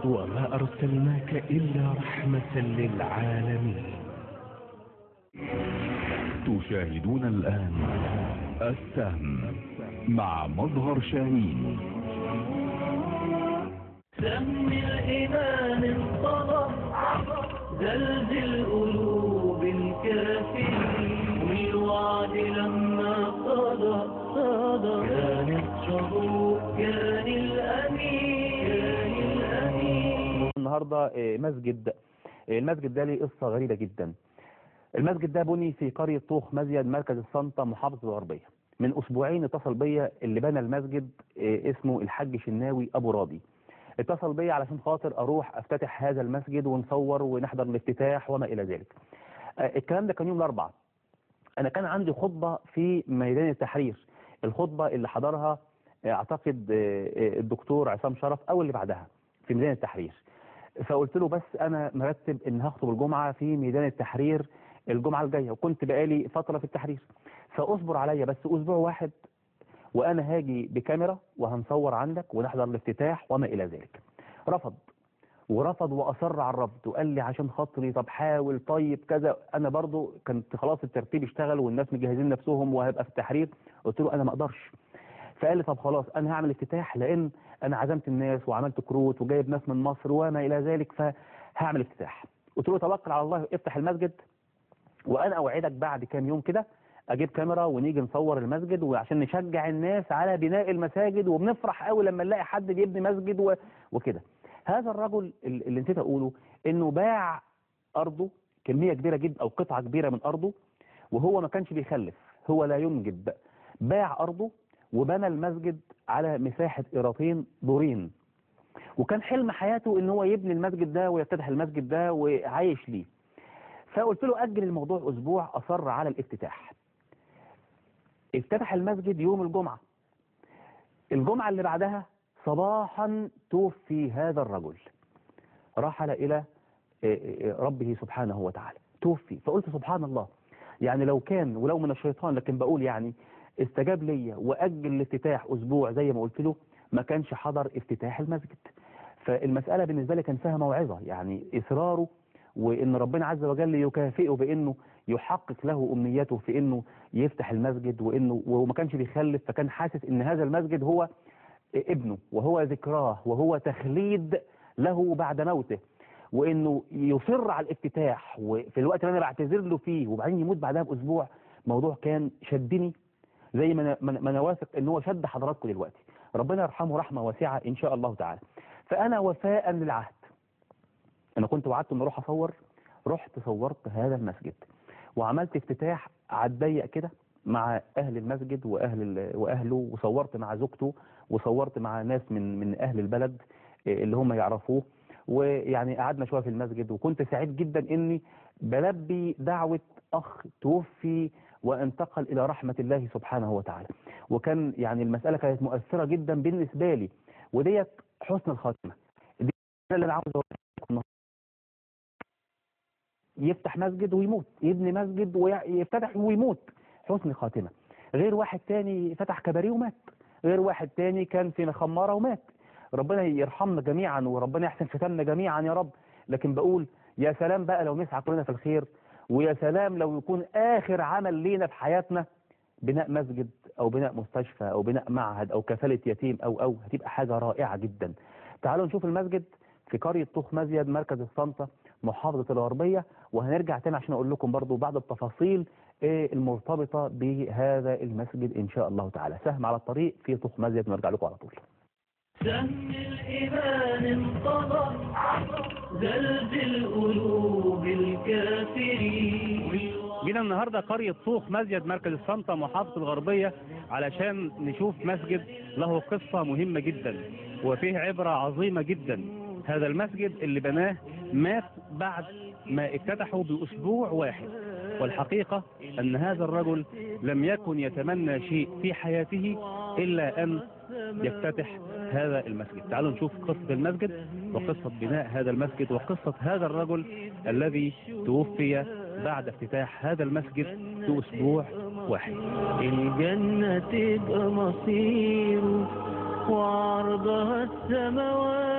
وما أرسلناك إلا رحمة للعالمين. تشاهدون الآن السهم مع مظهر شاهين. سهم الإيمان انطلق زلزل قلوب الكافرين، والوعد لما صدق كان الشهور كان الأمين. النهارده المسجد ده ليه قصة غريبة جدا. المسجد ده بني في قرية طوخ مزيد مركز السلطة محافظة الغربية. من أسبوعين اتصل بيا اللي بنى المسجد اسمه الحاج شناوي أبو راضي. اتصل بيا علشان خاطر أروح أفتتح هذا المسجد ونصور ونحضر الافتتاح وما إلى ذلك. الكلام ده كان يوم الأربعاء. أنا كان عندي خطبة في ميدان التحرير، الخطبة اللي حضرها أعتقد الدكتور عصام شرف أو اللي بعدها في ميدان التحرير. فقلت له بس أنا مرتب إن هخطب الجمعة في ميدان التحرير الجمعة الجاية، وكنت بقالي فترة في التحرير، فأصبر عليا بس أسبوع واحد وأنا هاجي بكاميرا وهنصور عندك ونحضر الافتتاح وما إلى ذلك. رفض وأصر على الرفض وقال لي عشان خاطري طب حاول طيب كذا. أنا برضو كنت خلاص الترتيب اشتغل والناس مجهزين نفسهم وهبقى في التحرير. قلت له أنا ما أقدرش. فقال لي طب خلاص أنا هعمل افتتاح لأن أنا عزمت الناس وعملت كروت وجايب ناس من مصر وما إلى ذلك، فهعمل افتتاح. قلت له توكل على الله افتح المسجد وأنا أوعدك بعد كام يوم كده أجيب كاميرا ونيجي نصور المسجد وعشان نشجع الناس على بناء المساجد، وبنفرح قوي لما نلاقي حد بيبني مسجد وكده. هذا الرجل اللي نسيت أقوله إنه باع أرضه كمية كبيرة جدا أو قطعة كبيرة من أرضه، وهو ما كانش بيخلف، هو لا ينجب. باع أرضه وبنى المسجد على مساحة قيراطين دورين، وكان حلم حياته إن هو يبني المسجد ده ويفتتح المسجد ده وعايش ليه. فقلت له أجل الموضوع أسبوع. أصر على الافتتاح. افتتح المسجد يوم الجمعة. الجمعة اللي بعدها صباحا توفي هذا الرجل، رحل إلى ربه سبحانه وتعالى، توفي. فقلت سبحان الله، يعني لو كان ولو من الشيطان، لكن بقول يعني استجاب لي وأجل الافتتاح أسبوع زي ما قلت له، ما كانش حضر افتتاح المسجد. فالمسألة بالنسبة لي كان فيها موعظة، يعني إصراره وإن ربنا عز وجل يكافئه بإنه يحقق له أمنيته في إنه يفتح المسجد، وهو ما كانش بيخلف، فكان حاسس إن هذا المسجد هو ابنه وهو ذكراه وهو تخليد له بعد موته، وإنه يصر على الافتتاح وفي الوقت اللي أنا بعتذر له فيه وبعدين يموت بعدها بأسبوع. موضوع كان شدني زي ما أنا واثق إن هو شد حضراتكم دلوقتي. ربنا يرحمه رحمة واسعة إن شاء الله تعالى. فأنا وفاء للعهد، أنا كنت وعدت إن أروح أصور، رحت صورت هذا المسجد وعملت افتتاح على الضيق كده مع أهل المسجد وأهله، وصورت مع زوجته وصورت مع ناس من أهل البلد اللي هم يعرفوه، ويعني قعدنا شوية في المسجد. وكنت سعيد جدا إني بلبي دعوة أخ توفي وانتقل إلى رحمة الله سبحانه وتعالى. وكان يعني المسألة كانت مؤثرة جدا بالنسبة لي، وديت حسن الخاتمة. دي اللي أنا عاوز أقولها، يفتح مسجد ويموت، يبني مسجد ويفتتح ويموت، حسن خاتمة. غير واحد تاني فتح كباريه ومات، غير واحد تاني كان في خمارة ومات. ربنا يرحمنا جميعا وربنا يحسن ختامنا جميعا يا رب. لكن بقول يا سلام بقى لو نسعى كلنا في الخير، ويا سلام لو يكون آخر عمل لينا في حياتنا بناء مسجد أو بناء مستشفى أو بناء معهد أو كفالة يتيم أو هتبقى حاجة رائعة جدا. تعالوا نشوف المسجد في قرية طوخ مزيد مركز السلطة محافظة الغربية، وهنرجع تاني عشان أقول لكم برضو بعض التفاصيل المرتبطة بهذا المسجد إن شاء الله تعالى. سهم على الطريق في طوخ مزيد ونرجع لكم على طول. سهم الإيمان انطلق زلزل قلوب الكافرين. جينا النهاردة قرية طوخ مزيد مركز السلطة محافظة الغربية علشان نشوف مسجد له قصة مهمة جدا وفيه عبرة عظيمة جدا. هذا المسجد اللي بناه مات بعد ما افتتحه بأسبوع واحد، والحقيقة أن هذا الرجل لم يكن يتمنى شيء في حياته إلا أن يفتتح هذا المسجد. تعالوا نشوف قصة المسجد وقصة بناء هذا المسجد وقصة هذا الرجل الذي توفي بعد افتتاح هذا المسجد في أسبوع واحد. الجنة تبقى مصيره وعرضها السماوات.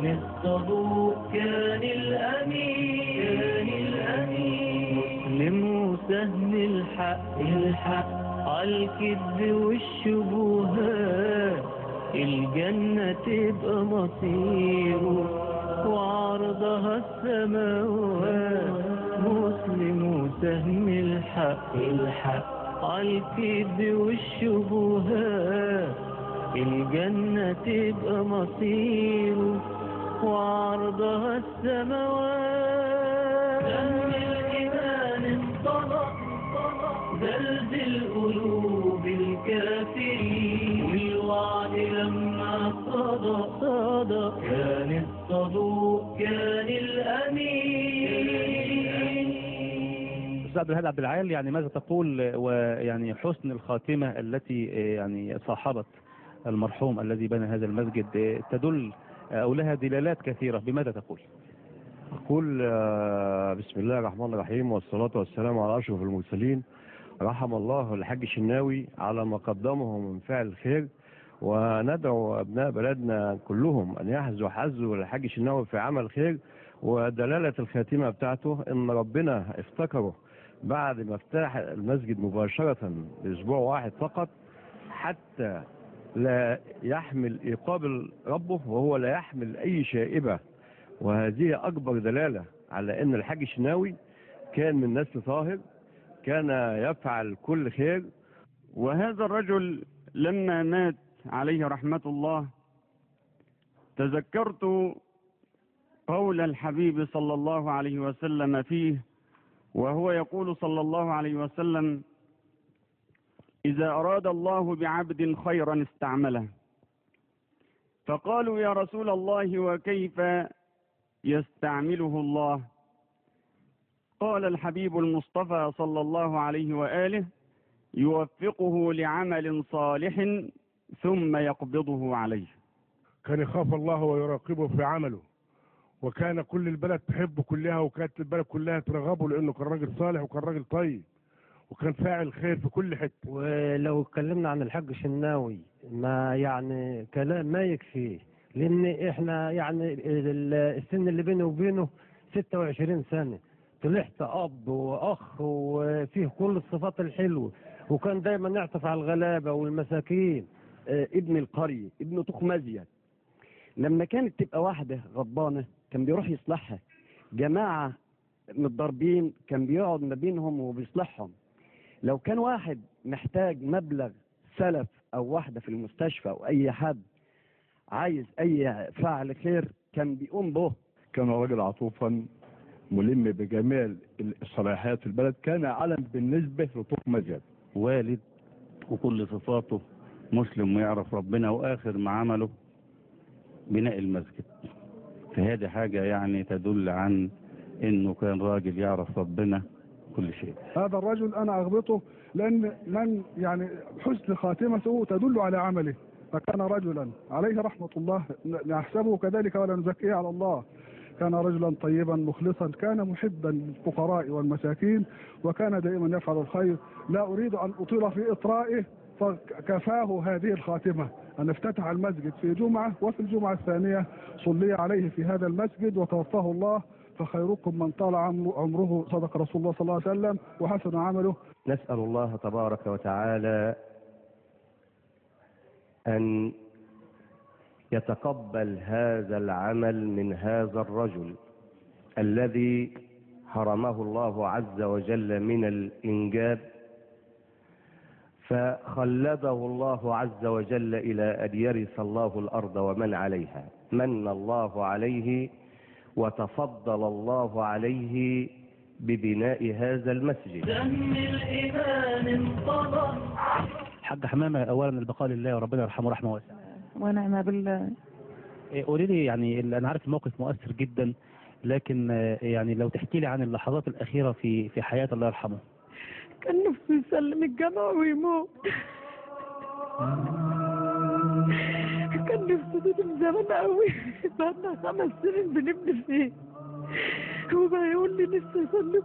كان الصدوق كان الأمين مسلم وسهم الحق عالكذب والشبهات الجنة تبقى مصيره وعرضها السماوات مسلم وسهم الحق عالكذب والشبهات الجنة تبقى مصيره وعرضها السماوات دم الإيمان انطلق زلزل قلوب الكافرين والوعد لما صدق كان الصدوق كان الأمين. أستاذ عبد الهادي عبد العال، يعني ماذا تقول ويعني حسن الخاتمة التي يعني صاحبت المرحوم الذي بنى هذا المسجد تدل أو لها دلالات كثيرة، بماذا تقول؟ أقول بسم الله الرحمن الرحيم والصلاة والسلام على أشرف المرسلين. رحم الله الحاج الشناوي على ما قدمه من فعل الخير، وندعو أبناء بلدنا كلهم أن يحذوا حظوا للحاج الشناوي في عمل خير. ودلالة الخاتمة بتاعته إن ربنا افتكره بعد ما افتتح المسجد مباشرة بأسبوع واحد فقط، حتى لا يحمل إيقاب ربه وهو لا يحمل أي شائبة. وهذه أكبر دلالة على أن الحاج الشناوي كان من نسل طاهر، كان يفعل كل خير. وهذا الرجل لما مات عليه رحمة الله تذكرت قول الحبيب صلى الله عليه وسلم فيه، وهو يقول صلى الله عليه وسلم: إذا أراد الله بعبد خيرا استعمله. فقالوا: يا رسول الله وكيف يستعمله الله؟ قال الحبيب المصطفى صلى الله عليه وآله: يوفقه لعمل صالح ثم يقبضه عليه. كان يخاف الله ويراقبه في عمله، وكان كل البلد تحبه كلها، وكانت البلد كلها ترغبه لأنه كان راجل صالح وكان راجل طيب وكان فاعل خير في كل حتة. ولو اتكلمنا عن الحاج الشناوي ما يعني كلام ما يكفيه، لأن احنا يعني السن اللي بيني وبينه 26 سنة، طلعت أب وأخ وفيه كل الصفات الحلوة، وكان دايما يعطف على الغلابة والمساكين. ابن القرية، ابن طوخ مزيد، لما كانت تبقى واحدة غضبانة كان بيروح يصلحها، جماعة متضاربين كان بيقعد ما بينهم وبيصلحهم. لو كان واحد محتاج مبلغ سلف أو واحدة في المستشفى أو أي حد عايز أي فعل خير كان بيقوم به. كان راجل عطوفا ملم بجميع الصلاحيات في البلد، كان علم بالنسبة لطوخ مزيد، والد وكل صفاته مسلم ويعرف ربنا، وآخر ما عمله بناء المسجد. فهذه حاجة يعني تدل عن انه كان راجل يعرف ربنا كل شيء. هذا الرجل انا اغبطه لان من يعني حسن خاتمته تدل على عمله، فكان رجلا عليه رحمة الله نحسبه كذلك ولا نزكيه على الله. كان رجلا طيبا مخلصا، كان محبا للفقراء والمساكين، وكان دائما يفعل الخير. لا اريد ان اطيل في اطرائه، فكفاه هذه الخاتمة أن افتتح المسجد في جمعة، وفي الجمعة الثانية صلي عليه في هذا المسجد وتوفاه الله. فخيركم من طال عمره، صدق رسول الله صلى الله عليه وسلم، وحسن عمله. نسأل الله تبارك وتعالى أن يتقبل هذا العمل من هذا الرجل الذي حرمه الله عز وجل من الإنجاب، فخلده الله عز وجل إلى أن يرث الله الأرض ومن عليها. من الله عليه وتفضل الله عليه ببناء هذا المسجد. دم الإيمان انطلق. حاج حمامة، أولا البقاء لله وربنا يرحمه رحمة واسعة. ونعم بالله. قولي لي، يعني أنا عارف الموقف مؤثر جدا، لكن يعني لو تحكي لي عن اللحظات الأخيرة في حياة الله يرحمه. كان نفسه يسلم الجامعة ويموت. كان نفسه ده من زمان قوي، بقالنا 5 سنين بنبني فيه، وبقى يقول لي لسه يسلم.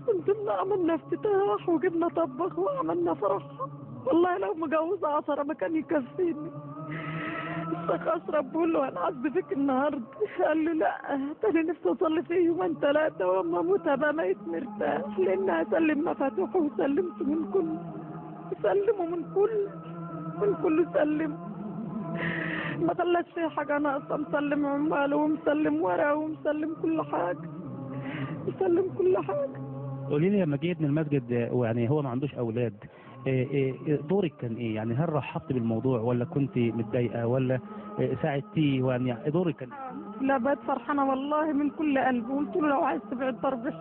ونزلنا عملنا افتتاح وجبنا طبخ وعملنا فرح. والله لو مجوزة 10 ما كان يكفيني. الشيخ اشرف بقول له انا عايز فيك النهارده، قال له لا انا نفسي اصلي فيه يومين ثلاثه واما اموت ابقى ميت مرتاح، لان هسلم مفاتيحه وسلمته من كل، سلمه من كل سلم، ما خلاش فيه حاجه ناقصه، مسلم عماله ومسلم ورقه ومسلم كل حاجه، مسلم كل حاجه. قولي لي لما جه ابن المسجد ويعني هو ما عندوش اولاد، دورك كان ايه؟ يعني هل رحبت بالموضوع ولا كنت متضايقه ولا ساعدتيه؟ يعني دورك كان إيه؟ لا بقيت فرحانه والله من كل قلبي، قلت له لو عايز تبعد تربح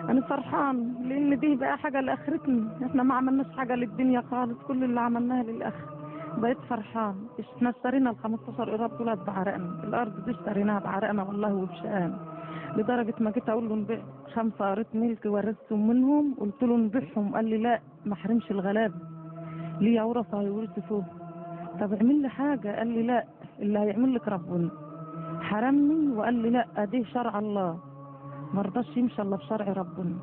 انا فرحان، لان دي بقى حاجه لاخرتنا، احنا ما عملناش حاجه للدنيا خالص، كل اللي عملناها للاخره. بقيت فرحان. احنا اشترينا ال 15 قراب دولار بعرقنا، الارض دي اشتريناها بعرقنا والله وبشقانا، لدرجه ما جيت اقول له نبيع 5 قريت ملك ورثتهم منهم، قلت له نبيعهم، قال لي لا ما احرمش الغلابه، ليه ورثه هيورثوا. طب اعمل لي حاجه، قال لي لا اللي هيعمل لك ربنا. حرمني وقال لي لا دي شرع الله، ما رضاش يمشي الا بشرع ربنا.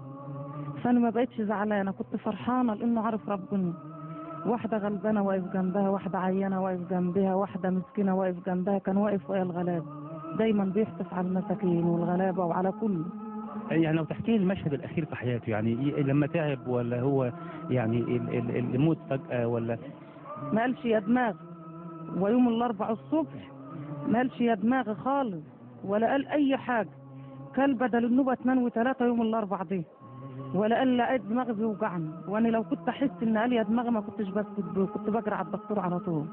فانا ما بقتش زعلانه، كنت فرحانه لانه عارف ربنا. واحده غلبانه واقف جنبها، واحده عيانه واقف جنبها، واحده مسكينه واقف جنبها، كان واقف ويا الغلابه، دايما بيحتف على المساكين والغلابه وعلى كل. يعني لو تحكي لي المشهد الاخير في حياته، يعني لما تعب ولا هو يعني الموت فجاه ولا؟ ما قالش يا دماغ، ويوم الاربع الصبح ما قالش يا دماغ خالص ولا قال اي حاجه، كان بدل النوبه 2 و3 يوم الاربع دي، ولا قال لا دماغي بيوجعني، وانا لو كنت احس ان قال يا دماغي ما كنتش بسكت، كنت بجري على الدكتور على طول،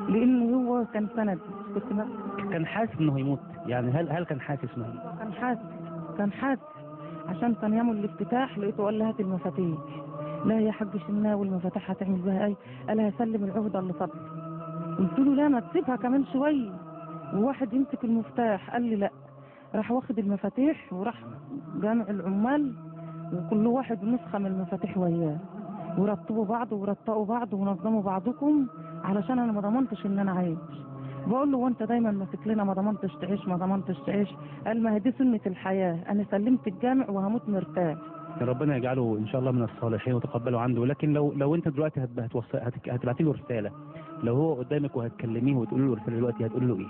لانه هو كان سند. كان حاسس انه هيموت؟ يعني هل كان حاسس انه هيموت؟ كان حاسس عشان كان يوم الافتتاح لقيته قال لي هات المفاتيح. لا يا حاج شناوي المفاتيح هتعمل بها ايه؟ قال هسلم العهده اللي فاضله. قلت له لا ما تسيبها كمان شويه وواحد يمسك المفتاح، قال لي لا. راح واخد المفاتيح وراح جامع العمال وكل واحد نسخه من المفاتيح وياه، ورتبوا بعض ورتقوا بعض ونظموا بعضكم، علشان انا ما ضمنتش ان انا عايش. بقول له وانت دايما ماسك لنا ما ضمنتش تعيش ما ضمنتش تعيش. قال ما هي دي سنه الحياه، انا سلمت الجامع وهموت مرتاح. ربنا يجعله ان شاء الله من الصالحين وتقبله عنده. لكن لو انت دلوقتي هتبعتي له رساله، لو هو قدامك وهتكلميه وتقولي له رساله دلوقتي، هتقول له ايه؟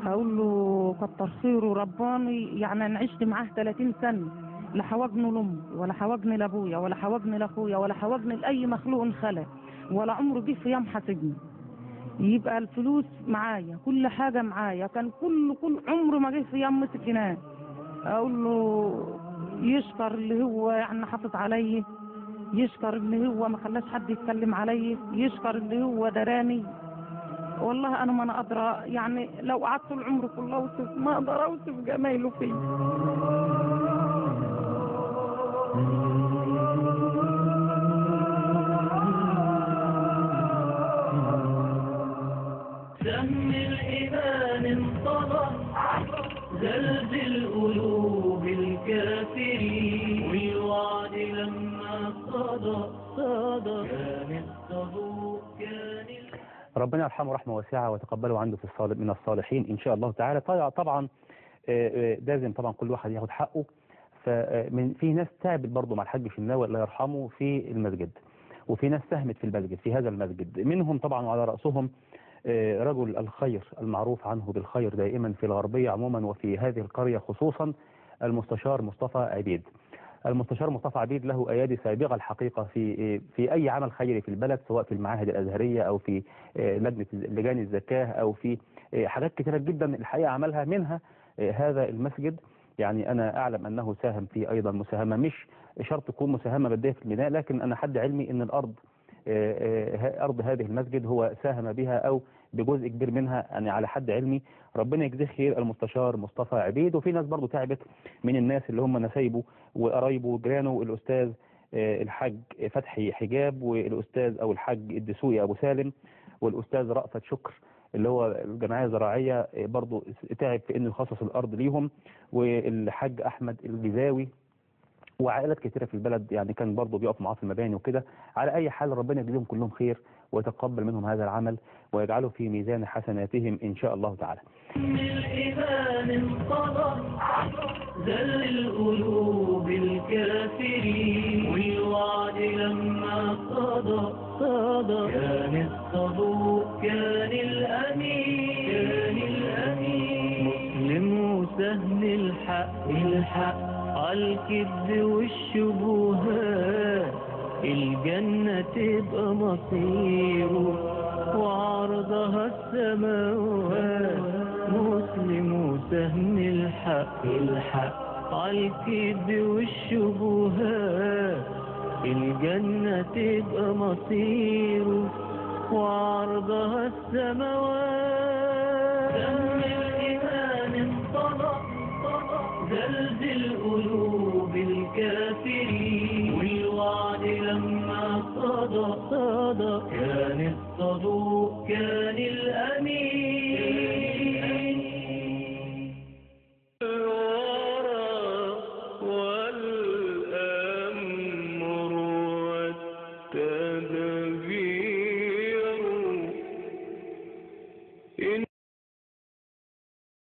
هقول له كتر خيره رباني، يعني انا عشت معاه 30 سنه، لا حوجني لامي ولا حوجني لابويا ولا حوجني لاخويا ولا حوجني لاي مخلوق خلق، ولا عمره جه في يوم حاسبني. يبقى الفلوس معايا، كل حاجه معايا، كان كل عمره ما جه في يوم مسك جنيه. اقول له يشكر اللي هو يعني حافظ علي، يشكر اللي هو ما خلاش حد يتكلم علي، يشكر اللي هو دراني. والله انا ما انا قادره، يعني لو قعدت العمر كله اوصف ما اقدر اوصف جمايله فيه. سم الإيمان انطلق، زلزل قلوب الكافرين، والوعد لما صدى كان الصدوق كان ربنا يرحمه رحمه واسعه وتقبله عنده من الصالحين ان شاء الله تعالى. طبعا لازم طبعا كل واحد ياخد حقه. في ناس تعبت برضه مع الحاج شناوي الله يرحمه في المسجد، وفي ناس ساهمت في المسجد في هذا المسجد، منهم طبعا وعلى رأسهم رجل الخير المعروف عنه بالخير دائما في الغربية عموما وفي هذه القرية خصوصا، المستشار مصطفى عبيد. المستشار مصطفى عبيد له أيادي سابقة الحقيقة في أي عمل خيري في البلد، سواء في المعاهد الأزهرية أو في لجان الزكاة أو في حاجات كثيرة جدا الحقيقة عملها، منها هذا المسجد. يعني أنا أعلم أنه ساهم في أيضا مساهمة، مش شرط تكون مساهمة مادية في البناء، لكن أنا حد علمي أن أرض هذه المسجد هو ساهم بها أو بجزء كبير منها، يعني على حد علمي. ربنا يجزيه خير المستشار مصطفى عبيد. وفي ناس برضو تعبت من الناس اللي هم نسايبه وقرايبه وجيرانه، الأستاذ الحاج فتحي حجاب، والأستاذ أو الحاج الدسوقي أبو سالم، والأستاذ رأفت شكر اللي هو الجمعية الزراعية برضو تعب في انه يخصص الارض ليهم، والحاج احمد الجزاوي وعائلات كثيرة في البلد يعني كان برضو بيقف معاه في المباني وكده. على اي حال ربنا يجزيهم كلهم خير ويتقبل منهم هذا العمل ويجعله في ميزان حسناتهم ان شاء الله تعالى. الإيمان انطلق، زل قلوب الكافرين، والوعد لما صدى كان الصدوق كان الأمين. سهم الحق عالكذب والشبهات الجنة تبقى مصيره وعرضها السماوات مسلم وسهم الحق عالكذب والشبهات الجنة تبقى مصيره وعرضها السماوات دم الإيمان انطلق زلزل قلوب الكافرين والوعد لما صدق كان الصدوق كان الأمين